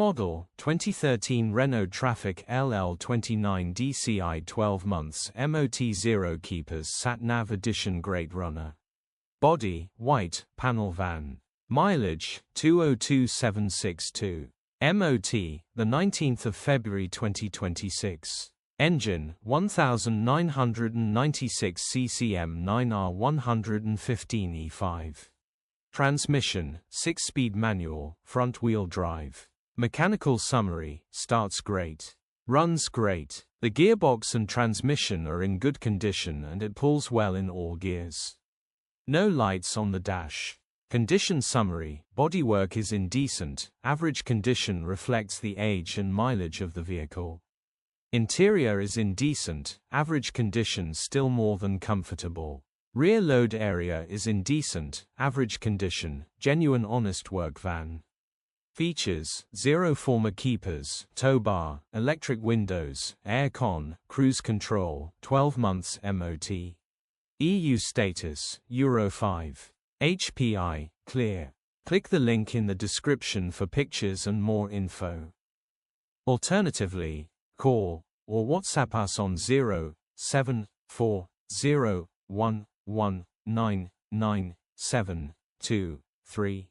model, 2013 Renault Trafic Ll29 Dci 12 months MOT 0 keepers sat-nav edition GreatRunner. Body, white, panel van. Mileage, 202,762. MOT, the 19th of February 2026. Engine, 1996 CCM 9R115E5. Transmission, 6-speed manual, front-wheel drive. Mechanical summary, starts great. Runs great. The gearbox and transmission are in good condition and it pulls well in all gears. No lights on the dash. Condition summary, bodywork is in decent, average condition reflects the age and mileage of the vehicle. Interior is in decent, average condition still more than comfortable. Rear load area is in decent, average condition, genuine honest work van. Features, 0 former keepers, tow bar, electric windows, aircon, cruise control, 12 months MOT. EU status, Euro 5. HPI, clear. Click the link in the description for pictures and more info. Alternatively, call or WhatsApp us on 07401199723.